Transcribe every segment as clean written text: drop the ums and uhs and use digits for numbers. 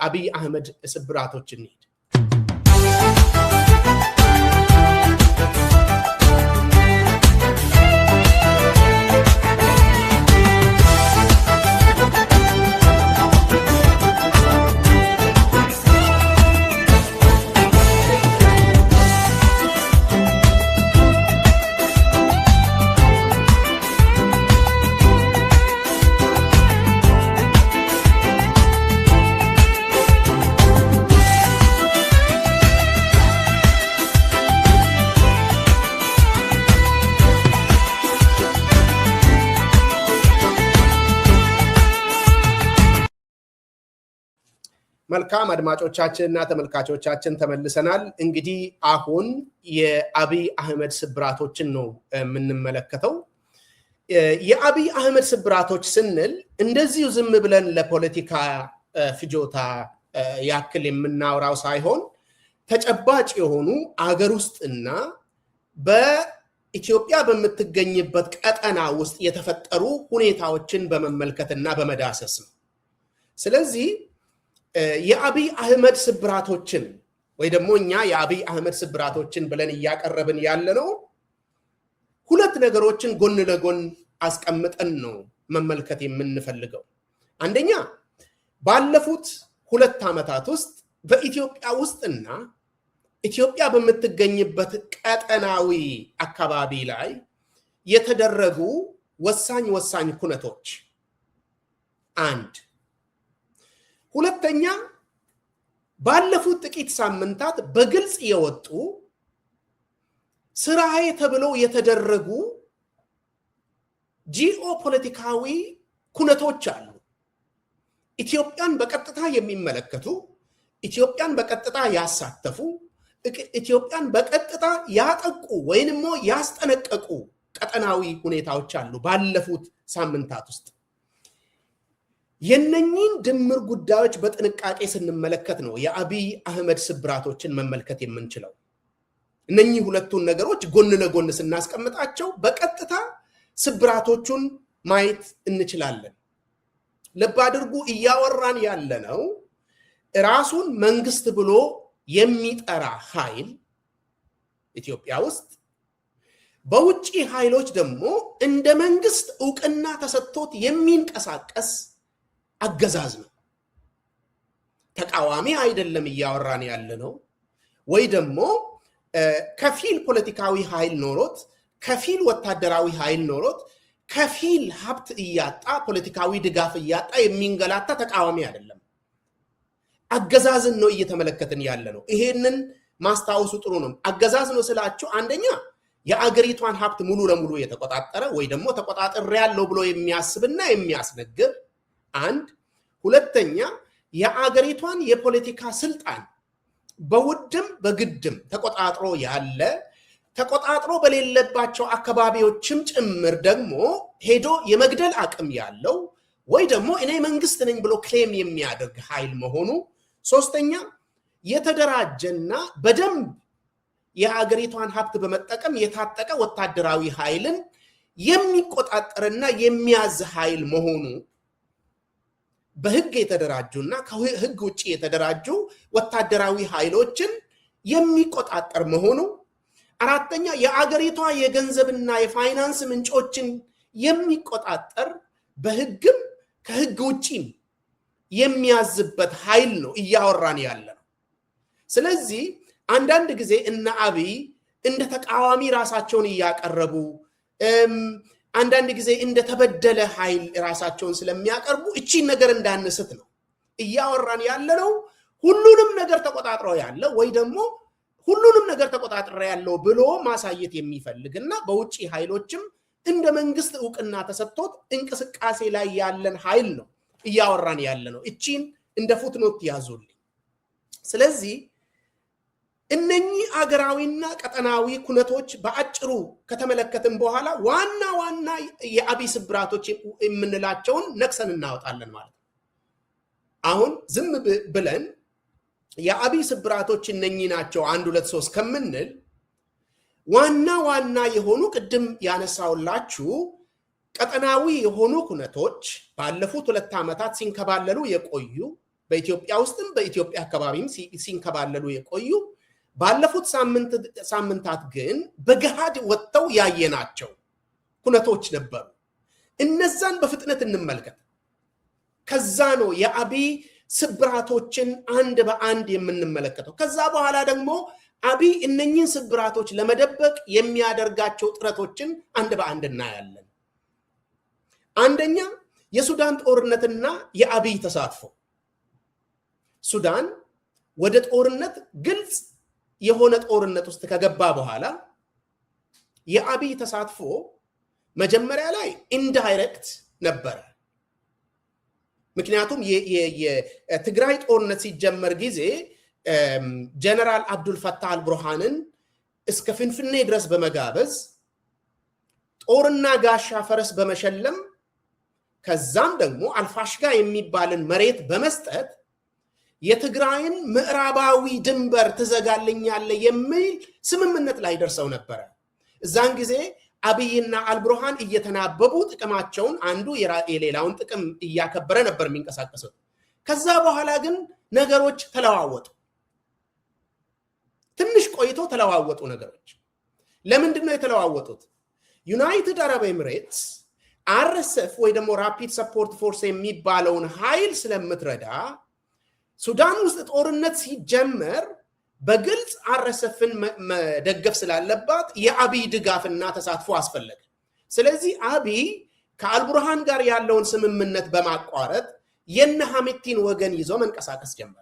አብይ አህመድ ስብራቶችን እንሂድ። መልካም አድማጮቻችንና ተመልካቾቻችን ተመልሰናል። እንግዲህ አሁን የአብይ አህመድ ስብራቶችን ነው የምንመለከተው። የአብይ አህመድ ስብራቶች ስንል እንደዚሁ ዝም ብለን ለፖለቲካ ፍጆታ ያክል የምናወራው ሳይሆን ተጨባጭ የሆኑ አገር ውስጥና በኢትዮጵያ በምትገኝበት ቀጠና ውስጥ የተፈጠሩ ሁኔታዎችን በመመልከትና በመዳሰስ ነው። ስለዚህ የአብይ አህመድ ስብራቶችን ወይ ደግሞ እኛ የአብይ አህመድ ስብራቶችን ብለን እያቀረብን ያለነው ሁለት ነገሮችን ጎን ለጎን አስቀምጠን ነው መመልከት የምንፈልገው። አንደኛ ባለፉት 2 ዓመታት ውስጥ በኢትዮጵያ ውስጥና ኢትዮጵያ በምትገኝበት ቀጠናዊ አካባቢ ላይ የተደረጉ ወሳኝ ኩነቶች አንድ። ሁለተኛ ባለፉት ጥቂት ሳምንታት በግልጽ የወጡ ስራዬ ተብለው የተደረጉ ጂኦፖለቲካዊ ኩነቶች አሉ። ኢትዮጵያን በቀጥታ የሚመለከቱ፣ ኢትዮጵያን በቀጥታ ያሳተፉ፣ ኢትዮጵያን በቀጥታ ያጠቁ ወይንም ያስጠነቀቁ ቀጠናዊ ሁኔታዎች አሉ ባለፉት ሳምንታት ውስጥ። የነኚህን ድምር ጉዳዮች በጥንቃቄ ስንመለከት ነው የአብይ አህመድ ስብራቶችን መመልከት የምንችለው። እነኚህ ሁለቱን ነገሮች ጎን ለጎን ስናስቀምጣቸው በቀጥታ ስብራቶቹን ማየት እንችላለን። ልብ አድርጉ፣ እያወራን ያለነው ራሱን መንግስት ብሎ የሚጠራ ኃይል ኢትዮጵያ ውስጥ በውጪ ኃይሎች ደግሞ እንደ መንግስት ዕውቅና ተሰጥቶት የሚንቀሳቀስ አገዛዝ ነው። ተቃዋሚ አይደለም እያወራን ያለነው፣ ወይ ደግሞ ከፊል ፖለቲካዊ ኃይል ኖሮት ከፊል ወታደራዊ ኃይል ኖሮት ከፊል ሀብት እያጣ ፖለቲካዊ ድጋፍ እያጣ የሚንገላታ ተቃዋሚ አይደለም። አገዛዝን ነው እየተመለከትን ያለነው። ይሄንን ማስታወሱ ጥሩ ነው። አገዛዝ ነው ስላችሁ አንደኛ የአገሪቷን ሀብት ሙሉ ለሙሉ የተቆጣጠረ ወይ ደግሞ ተቆጣጥሬያለሁ ብሎ የሚያስብና የሚያስነግር አንድ። ሁለተኛ የአገሪቷን የፖለቲካ ስልጣን በውድም በግድም ተቆጣጥሮ ያለ፣ ተቆጣጥሮ በሌለባቸው አካባቢዎችም ጭምር ደግሞ ሄዶ የመግደል አቅም ያለው ወይ ደግሞ እኔ መንግስት ነኝ ብሎ ክሌም የሚያደርግ ኃይል መሆኑ። ሶስተኛ የተደራጀና በደንብ የአገሪቷን ሀብት በመጠቀም የታጠቀ ወታደራዊ ኃይልን የሚቆጣጠርና የሚያዝ ኃይል መሆኑ። በህግ የተደራጁና ከህግ ውጪ የተደራጁ ወታደራዊ ኃይሎችን የሚቆጣጠር መሆኑ። አራተኛ የአገሪቷ የገንዘብና የፋይናንስ ምንጮችን የሚቆጣጠር በህግም ከህግ ውጪም የሚያዝበት ኃይል ነው እያወራን ያለነው። ስለዚህ አንዳንድ ጊዜ እነ አብይ እንደ ተቃዋሚ ራሳቸውን እያቀረቡ አንዳንድ ጊዜ እንደ ተበደለ ኃይል ራሳቸውን ስለሚያቀርቡ እቺን ነገር እንዳንስት ነው እያወራን ያለነው። ሁሉንም ነገር ተቆጣጥሮ ያለ ወይ ደግሞ ሁሉንም ነገር ተቆጣጥሮ ያለው ብሎ ማሳየት የሚፈልግና በውጪ ኃይሎችም እንደ መንግስት ዕውቅና ተሰጥቶት እንቅስቃሴ ላይ ያለን ኃይል ነው እያወራን ያለነው። እቺን እንደ ፉትኖት ያዙልኝ። ስለዚህ እነኚህ አገራዊና ቀጠናዊ ኩነቶች በአጭሩ ከተመለከትን በኋላ ዋና የአብይ ስብራቶች የምንላቸውን ነክሰን እናወጣለን ማለት ነው። አሁን ዝም ብለን የአብይ ስብራቶች እነኚህ ናቸው 1 2 3 ከምንል ዋና የሆኑ ቅድም ያነሳውላችሁ ቀጠናዊ የሆኑ ኩነቶች ባለፉት 2 ዓመታት ሲንከባለሉ የቆዩ በኢትዮጵያ ውስጥም በኢትዮጵያ አካባቢም ሲንከባለሉ የቆዩ ባለፉት ሳምንታት ግን በገሃድ ወጥተው ያየናቸው ሁነቶች ነበሩ። እነዛን በፍጥነት እንመልከት። ከዛ ነው የአብይ ስብራቶችን አንድ በአንድ የምንመለከተው። ከዛ በኋላ ደግሞ አብይ እነኚህን ስብራቶች ለመደበቅ የሚያደርጋቸው ጥረቶችን አንድ በአንድ እናያለን። አንደኛ የሱዳን ጦርነትና የአብይ ተሳትፎ። ሱዳን ወደ ጦርነት ግልጽ የሆነ ጦርነት ውስጥ ከገባ በኋላ የአብይ ተሳትፎ መጀመሪያ ላይ ኢንዳይሬክት ነበረ። ምክንያቱም የትግራይ ጦርነት ሲጀመር ጊዜ ጀነራል አብዱል ፈታህ አልቡርሃንን እስከ ፍንፍኔ ድረስ በመጋበዝ ጦርና ጋሻ ፈረስ በመሸለም ከዛም ደግሞ አልፋሽጋ የሚባልን መሬት በመስጠት የትግራይን ምዕራባዊ ድንበር ትዘጋልኛለህ የሚል ስምምነት ላይ ደርሰው ነበረ። እዛን ጊዜ አብይና አልቡርሃን እየተናበቡ ጥቅማቸውን አንዱ የሌላውን ጥቅም እያከበረ ነበር የሚንቀሳቀሰው። ከዛ በኋላ ግን ነገሮች ተለዋወጡ። ትንሽ ቆይቶ ተለዋወጡ ነገሮች። ለምንድን ነው የተለዋወጡት? ዩናይትድ አረብ ኤሚሬትስ አርኤስኤፍ ወይ ደግሞ ራፒድ ሰፖርት ፎርስ የሚባለውን ኃይል ስለምትረዳ ሱዳን ውስጥ ጦርነት ሲጀመር በግልጽ አርኤስኤፍን መደገፍ ስላለባት የአብይ ድጋፍና ተሳትፎ አስፈለገ። ስለዚህ አብይ ከአልቡርሃን ጋር ያለውን ስምምነት በማቋረጥ የነ ሐሚቲን ወገን ይዞ መንቀሳቀስ ጀመረ።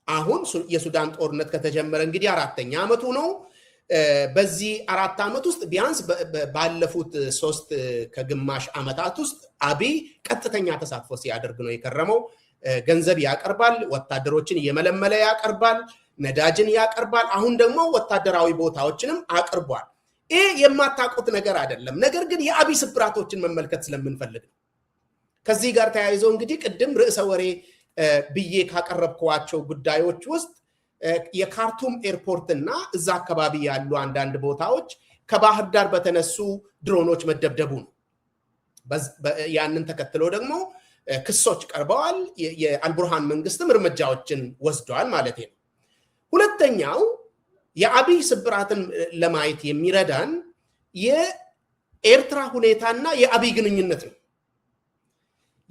አሁን የሱዳን ጦርነት ከተጀመረ እንግዲህ 4ኛ ዓመቱ ነው። በዚህ 4 ዓመት ውስጥ ቢያንስ ባለፉት 3 ከግማሽ ዓመታት ውስጥ አብይ ቀጥተኛ ተሳትፎ ሲያደርግ ነው የከረመው። ገንዘብ ያቀርባል፣ ወታደሮችን እየመለመለ ያቀርባል፣ ነዳጅን ያቀርባል። አሁን ደግሞ ወታደራዊ ቦታዎችንም አቅርቧል። ይህ የማታውቁት ነገር አይደለም። ነገር ግን የአብይ ስብራቶችን መመልከት ስለምንፈልግ ነው። ከዚህ ጋር ተያይዞ እንግዲህ ቅድም ርዕሰ ወሬ ብዬ ካቀረብኳቸው ጉዳዮች ውስጥ የካርቱም ኤርፖርት እና እዛ አካባቢ ያሉ አንዳንድ ቦታዎች ከባህር ዳር በተነሱ ድሮኖች መደብደቡ ነው። ያንን ተከትሎ ደግሞ ክሶች ቀርበዋል። የአልቡርሃን መንግስትም እርምጃዎችን ወስደዋል ማለት ነው። ሁለተኛው የአብይ ስብራትን ለማየት የሚረዳን የኤርትራ ሁኔታና የአብይ ግንኙነት ነው።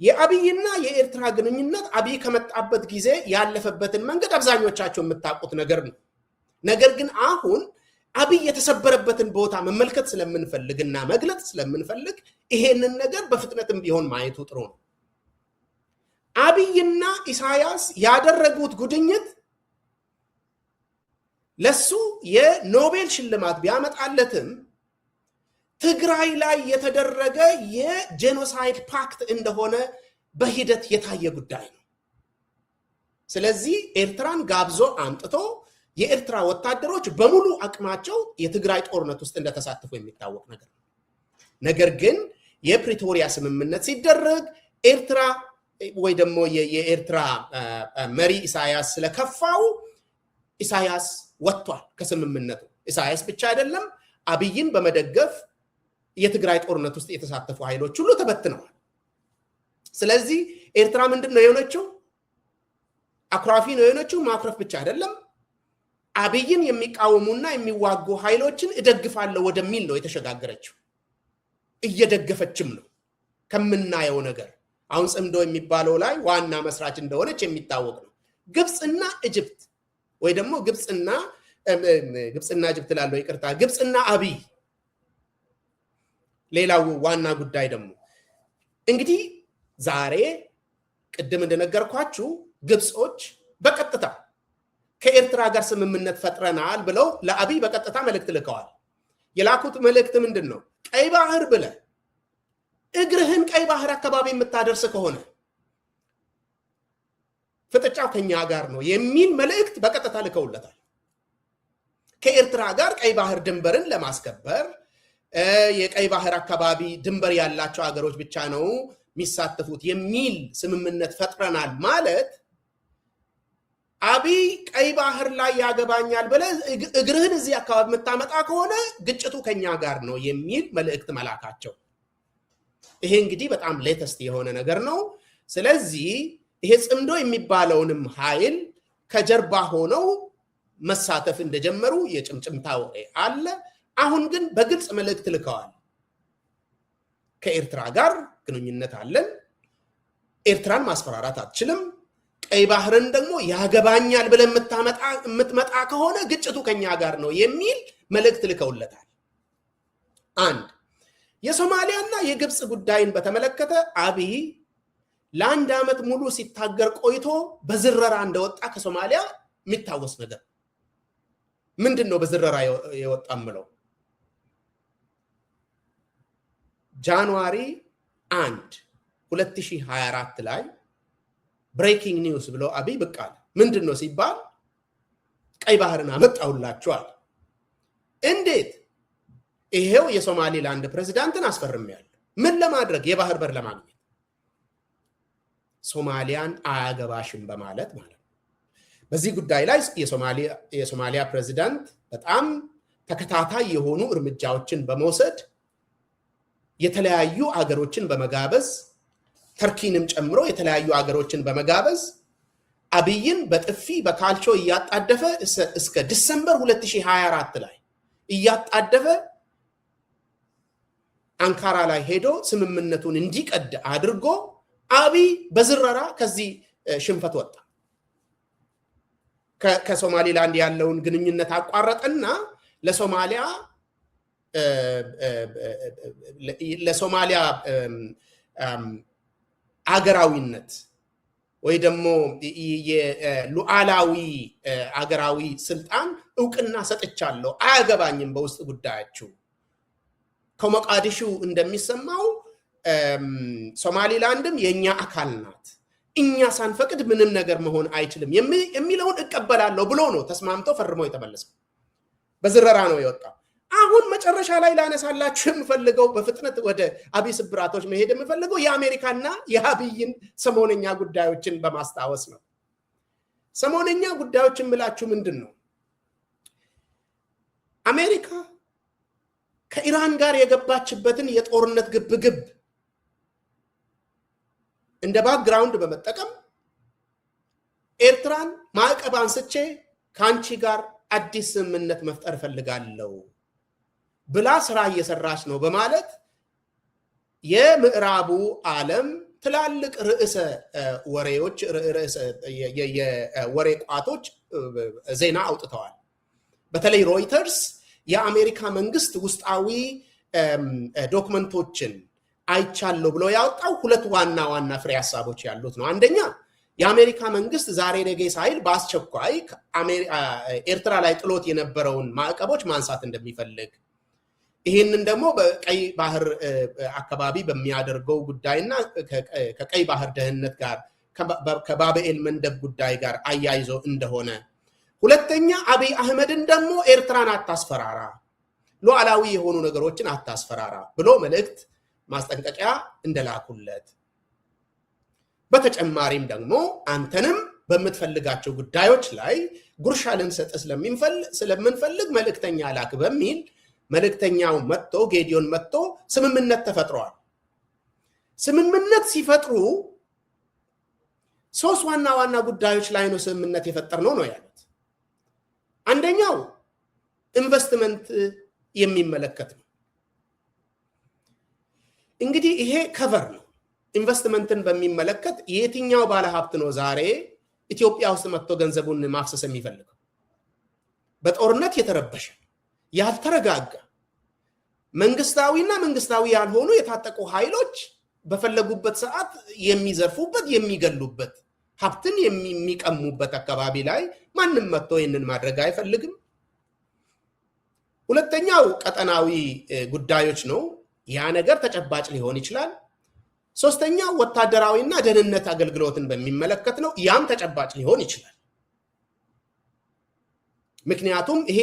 የአብይና የኤርትራ ግንኙነት አብይ ከመጣበት ጊዜ ያለፈበትን መንገድ አብዛኞቻቸው የምታውቁት ነገር ነው። ነገር ግን አሁን አብይ የተሰበረበትን ቦታ መመልከት ስለምንፈልግና መግለጽ ስለምንፈልግ ይሄንን ነገር በፍጥነትም ቢሆን ማየቱ ጥሩ ነው። አብይና ኢሳያስ ያደረጉት ጉድኝት ለሱ የኖቤል ሽልማት ቢያመጣለትም ትግራይ ላይ የተደረገ የጄኖሳይድ ፓክት እንደሆነ በሂደት የታየ ጉዳይ ነው። ስለዚህ ኤርትራን ጋብዞ አምጥቶ የኤርትራ ወታደሮች በሙሉ አቅማቸው የትግራይ ጦርነት ውስጥ እንደተሳተፉ የሚታወቅ ነገር ነው። ነገር ግን የፕሪቶሪያ ስምምነት ሲደረግ ኤርትራ ወይ ደግሞ የኤርትራ መሪ ኢሳያስ ስለከፋው ኢሳያስ ወጥቷል ከስምምነቱ። ኢሳያስ ብቻ አይደለም፣ አብይን በመደገፍ የትግራይ ጦርነት ውስጥ የተሳተፉ ኃይሎች ሁሉ ተበትነዋል። ስለዚህ ኤርትራ ምንድነው የሆነችው? አኩራፊ ነው የሆነችው። ማኩረፍ ብቻ አይደለም፣ አብይን የሚቃወሙና የሚዋጉ ኃይሎችን እደግፋለሁ ወደሚል ነው የተሸጋገረችው። እየደገፈችም ነው ከምናየው ነገር። አሁን ጽምዶ የሚባለው ላይ ዋና መስራች እንደሆነች የሚታወቅ ነው። ግብፅና ኢጅፕት ወይ ደግሞ ግብፅና ኢጅፕት ላለው ይቅርታ፣ ግብፅና አብይ። ሌላው ዋና ጉዳይ ደግሞ እንግዲህ ዛሬ ቅድም እንደነገርኳችሁ ግብጾች በቀጥታ ከኤርትራ ጋር ስምምነት ፈጥረናል ብለው ለአብይ በቀጥታ መልእክት ልከዋል። የላኩት መልእክት ምንድን ነው? ቀይ ባህር ብለህ እግርህን ቀይ ባህር አካባቢ የምታደርስ ከሆነ ፍጥጫው ከኛ ጋር ነው የሚል መልእክት በቀጥታ ልከውለታል። ከኤርትራ ጋር ቀይ ባህር ድንበርን ለማስከበር የቀይ ባህር አካባቢ ድንበር ያላቸው ሀገሮች ብቻ ነው የሚሳተፉት የሚል ስምምነት ፈጥረናል ማለት አብይ ቀይ ባህር ላይ ያገባኛል ብለህ እግርህን እዚህ አካባቢ የምታመጣ ከሆነ ግጭቱ ከኛ ጋር ነው የሚል መልእክት መላካቸው። ይሄ እንግዲህ በጣም ሌተስት የሆነ ነገር ነው። ስለዚህ ይሄ ጽምዶ የሚባለውንም ኃይል ከጀርባ ሆነው መሳተፍ እንደጀመሩ የጭምጭምታ ወሬ አለ። አሁን ግን በግልጽ መልእክት ልከዋል። ከኤርትራ ጋር ግንኙነት አለን፣ ኤርትራን ማስፈራራት አትችልም፣ ቀይ ባህርን ደግሞ ያገባኛል ብለን የምትመጣ ከሆነ ግጭቱ ከኛ ጋር ነው የሚል መልእክት ልከውለታል። አንድ የሶማሊያና የግብፅ ጉዳይን በተመለከተ አብይ ለአንድ ዓመት ሙሉ ሲታገር ቆይቶ በዝረራ እንደወጣ ከሶማሊያ የሚታወስ ነገር ምንድን ነው? በዝረራ የወጣ ምለው ጃንዋሪ 1 2024 ላይ ብሬኪንግ ኒውስ ብሎ አብይ ብቅ አለ። ምንድን ነው ሲባል ቀይ ባህርን አመጣሁላችኋል። እንዴት? ይሄው የሶማሊላንድ ፕሬዝዳንትን አስፈርሜያለሁ። ምን ለማድረግ? የባህር በር ለማግኘት። ሶማሊያን አያገባሽም በማለት ማለት ነው። በዚህ ጉዳይ ላይ የሶማሊያ ፕሬዝዳንት በጣም ተከታታይ የሆኑ እርምጃዎችን በመውሰድ የተለያዩ አገሮችን በመጋበዝ ተርኪንም ጨምሮ የተለያዩ አገሮችን በመጋበዝ አብይን በጥፊ በካልቾ እያጣደፈ እስከ ዲሰምበር 2024 ላይ እያጣደፈ አንካራ ላይ ሄዶ ስምምነቱን እንዲቀድ አድርጎ አብይ በዝረራ ከዚህ ሽንፈት ወጣ። ከሶማሊላንድ ያለውን ግንኙነት አቋረጠና ለሶማሊያ አገራዊነት ወይ ደግሞ የሉዓላዊ አገራዊ ስልጣን እውቅና ሰጥቻለሁ፣ አያገባኝም በውስጥ ጉዳያችሁ። ከሞቃዲሾ እንደሚሰማው ሶማሊላንድም የኛ አካል ናት፣ እኛ ሳንፈቅድ ምንም ነገር መሆን አይችልም የሚለውን እቀበላለሁ ብሎ ነው ተስማምቶ ፈርሞ የተመለሰው። በዝረራ ነው የወጣው። አሁን መጨረሻ ላይ ላነሳላችሁ የምፈልገው በፍጥነት ወደ አብይ ስብራቶች መሄድ የምፈልገው የአሜሪካና የአብይን ሰሞነኛ ጉዳዮችን በማስታወስ ነው። ሰሞነኛ ጉዳዮችን ምላችሁ ምንድን ነው? አሜሪካ ከኢራን ጋር የገባችበትን የጦርነት ግብግብ እንደ ባክግራውንድ በመጠቀም ኤርትራን ማዕቀብ አንስቼ ከአንቺ ጋር አዲስ ስምምነት መፍጠር ፈልጋለሁ ብላ ስራ እየሰራች ነው በማለት የምዕራቡ ዓለም ትላልቅ ርዕሰ ወሬዎች የወሬ ቋቶች ዜና አውጥተዋል። በተለይ ሮይተርስ የአሜሪካ መንግስት ውስጣዊ ዶክመንቶችን አይቻለሁ ብሎ ያወጣው ሁለት ዋና ዋና ፍሬ ሐሳቦች ያሉት ነው። አንደኛ የአሜሪካ መንግስት ዛሬ ነገ ሳይል በአስቸኳይ ኤርትራ ላይ ጥሎት የነበረውን ማዕቀቦች ማንሳት እንደሚፈልግ፣ ይህንን ደግሞ በቀይ ባህር አካባቢ በሚያደርገው ጉዳይና ከቀይ ባህር ደህንነት ጋር ከባብኤል መንደብ ጉዳይ ጋር አያይዞ እንደሆነ፣ ሁለተኛ አብይ አህመድን ደግሞ ኤርትራን አታስፈራራ፣ ሉዓላዊ የሆኑ ነገሮችን አታስፈራራ ብሎ መልእክት ማስጠንቀቂያ እንደላኩለት፣ በተጨማሪም ደግሞ አንተንም በምትፈልጋቸው ጉዳዮች ላይ ጉርሻ ልንሰጥ ስለምንፈልግ መልእክተኛ ላክ በሚል መልእክተኛው መጥቶ ጌዲዮን መጥቶ ስምምነት ተፈጥሯል። ስምምነት ሲፈጥሩ ሶስት ዋና ዋና ጉዳዮች ላይ ነው ስምምነት የፈጠርነው ነው ያሉት። አንደኛው ኢንቨስትመንት የሚመለከት ነው። እንግዲህ ይሄ ከቨር ነው። ኢንቨስትመንትን በሚመለከት የትኛው ባለሀብት ነው ዛሬ ኢትዮጵያ ውስጥ መጥቶ ገንዘቡን ማፍሰስ የሚፈልገው? በጦርነት የተረበሸ ያልተረጋጋ መንግስታዊና መንግስታዊ ያልሆኑ የታጠቁ ኃይሎች በፈለጉበት ሰዓት የሚዘርፉበት የሚገሉበት ሀብትን የሚቀሙበት አካባቢ ላይ ማንም መጥቶ ይህንን ማድረግ አይፈልግም። ሁለተኛው ቀጠናዊ ጉዳዮች ነው። ያ ነገር ተጨባጭ ሊሆን ይችላል። ሶስተኛው ወታደራዊና ደህንነት አገልግሎትን በሚመለከት ነው። ያም ተጨባጭ ሊሆን ይችላል። ምክንያቱም ይሄ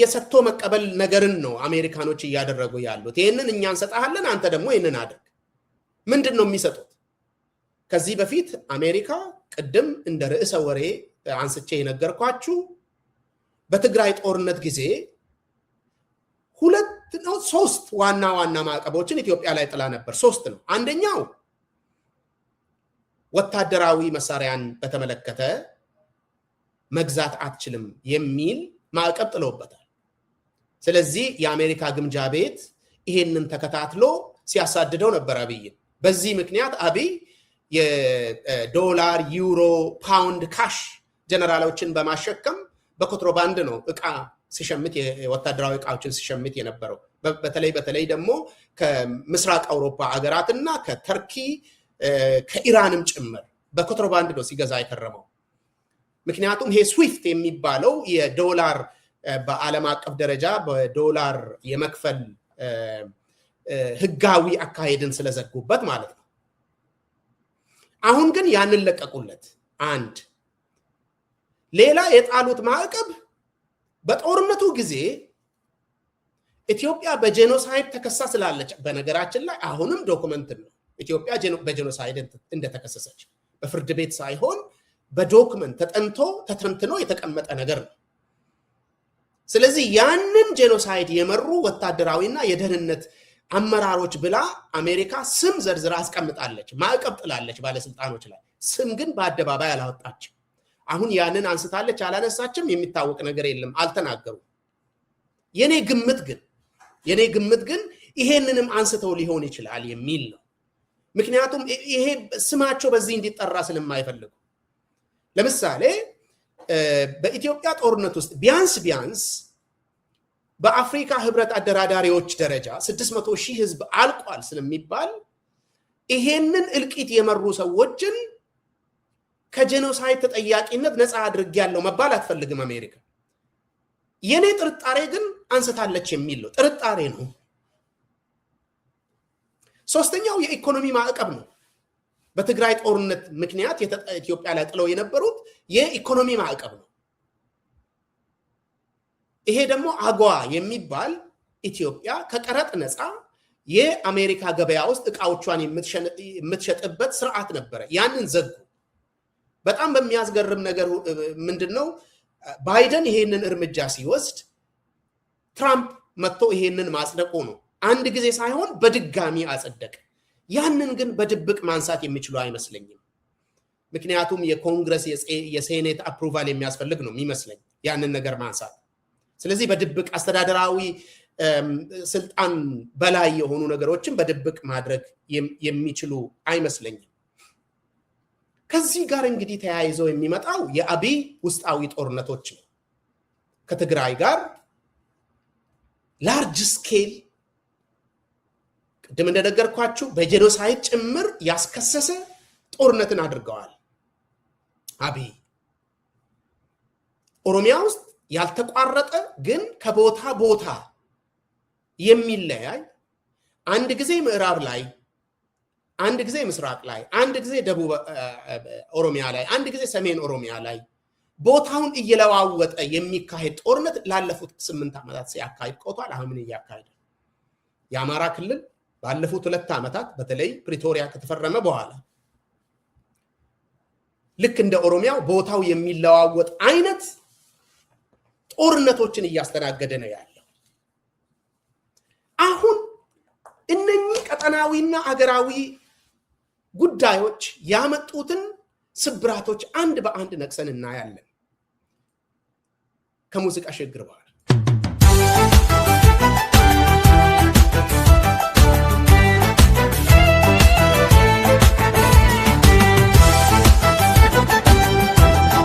የሰጥቶ መቀበል ነገርን ነው አሜሪካኖች እያደረጉ ያሉት። ይህንን እኛ እንሰጣለን፣ አንተ ደግሞ ይህንን አድርግ። ምንድን ነው የሚሰጡት? ከዚህ በፊት አሜሪካ ቅድም እንደ ርዕሰ ወሬ አንስቼ የነገርኳችሁ በትግራይ ጦርነት ጊዜ ሶስት ዋና ዋና ማዕቀቦችን ኢትዮጵያ ላይ ጥላ ነበር። ሶስት ነው። አንደኛው ወታደራዊ መሳሪያን በተመለከተ መግዛት አትችልም የሚል ማዕቀብ ጥሎበታል። ስለዚህ የአሜሪካ ግምጃ ቤት ይሄንን ተከታትሎ ሲያሳድደው ነበር አብይን። በዚህ ምክንያት አብይ የዶላር፣ ዩሮ፣ ፓውንድ ካሽ ጀነራሎችን በማሸከም በኮንትሮባንድ ነው እቃ ሲሸምት የወታደራዊ እቃዎችን ሲሸምት የነበረው። በተለይ ደግሞ ከምስራቅ አውሮፓ ሀገራትና ከተርኪ ከኢራንም ጭምር በኮንትሮባንድ ነው ሲገዛ የከረመው። ምክንያቱም ይሄ ስዊፍት የሚባለው የዶላር በዓለም አቀፍ ደረጃ በዶላር የመክፈል ህጋዊ አካሄድን ስለዘጉበት ማለት ነው። አሁን ግን ያንን ለቀቁለት። አንድ ሌላ የጣሉት ማዕቀብ በጦርነቱ ጊዜ ኢትዮጵያ በጄኖሳይድ ተከሳ ስላለች፣ በነገራችን ላይ አሁንም ዶክመንት ነው ኢትዮጵያ በጄኖሳይድ እንደተከሰሰች በፍርድ ቤት ሳይሆን በዶክመንት ተጠንቶ ተተንትኖ የተቀመጠ ነገር ነው። ስለዚህ ያንን ጄኖሳይድ የመሩ ወታደራዊና የደህንነት አመራሮች ብላ አሜሪካ ስም ዘርዝራ አስቀምጣለች፣ ማዕቀብ ጥላለች ባለስልጣኖች ላይ። ስም ግን በአደባባይ አላወጣችም። አሁን ያንን አንስታለች አላነሳችም የሚታወቅ ነገር የለም፣ አልተናገሩም። የኔ ግምት ግን ይሄንንም አንስተው ሊሆን ይችላል የሚል ነው። ምክንያቱም ይሄ ስማቸው በዚህ እንዲጠራ ስለማይፈልጉ። ለምሳሌ በኢትዮጵያ ጦርነት ውስጥ ቢያንስ በአፍሪካ ህብረት አደራዳሪዎች ደረጃ 600,000 ህዝብ አልቋል ስለሚባል ይሄንን እልቂት የመሩ ሰዎችን ከጄኖሳይድ ተጠያቂነት ነፃ አድርጌያለሁ መባል አትፈልግም አሜሪካ። የኔ ጥርጣሬ ግን አንስታለች የሚል ነው። ጥርጣሬ ነው። ሶስተኛው የኢኮኖሚ ማዕቀብ ነው። በትግራይ ጦርነት ምክንያት ኢትዮጵያ ላይ ጥለው የነበሩት የኢኮኖሚ ማዕቀብ ነው። ይሄ ደግሞ አጓ የሚባል ኢትዮጵያ ከቀረጥ ነፃ የአሜሪካ ገበያ ውስጥ እቃዎቿን የምትሸጥበት ስርዓት ነበረ። ያንን ዘጉ። በጣም በሚያስገርም ነገር ምንድነው ባይደን ይሄንን እርምጃ ሲወስድ ትራምፕ መጥቶ ይሄንን ማጽደቁ ነው። አንድ ጊዜ ሳይሆን በድጋሚ አጸደቀ። ያንን ግን በድብቅ ማንሳት የሚችሉ አይመስለኝም። ምክንያቱም የኮንግረስ የሴኔት አፕሩቫል የሚያስፈልግ ነው የሚመስለኝ ያንን ነገር ማንሳት። ስለዚህ በድብቅ አስተዳደራዊ ስልጣን በላይ የሆኑ ነገሮችን በድብቅ ማድረግ የሚችሉ አይመስለኝም። ከዚህ ጋር እንግዲህ ተያይዘው የሚመጣው የአብይ ውስጣዊ ጦርነቶች ነው። ከትግራይ ጋር ላርጅ ስኬል ቅድም እንደነገርኳችሁ በጄኖሳይድ ጭምር ያስከሰሰ ጦርነትን አድርገዋል። አብይ ኦሮሚያ ውስጥ ያልተቋረጠ ግን ከቦታ ቦታ የሚለያይ አንድ ጊዜ ምዕራብ ላይ፣ አንድ ጊዜ ምስራቅ ላይ፣ አንድ ጊዜ ደቡብ ኦሮሚያ ላይ፣ አንድ ጊዜ ሰሜን ኦሮሚያ ላይ ቦታውን እየለዋወጠ የሚካሄድ ጦርነት ላለፉት 8 ዓመታት ሲያካሂድ ቆይቷል። አሁን እያካሄደ የአማራ ክልል ባለፉት 2 ዓመታት በተለይ ፕሪቶሪያ ከተፈረመ በኋላ ልክ እንደ ኦሮሚያው ቦታው የሚለዋወጥ አይነት ጦርነቶችን እያስተናገደ ነው ያለው። አሁን እነኚህ ቀጠናዊና አገራዊ ጉዳዮች ያመጡትን ስብራቶች አንድ በአንድ ነቅሰን እናያለን። ከሙዚቃ ሽግግር በኋላ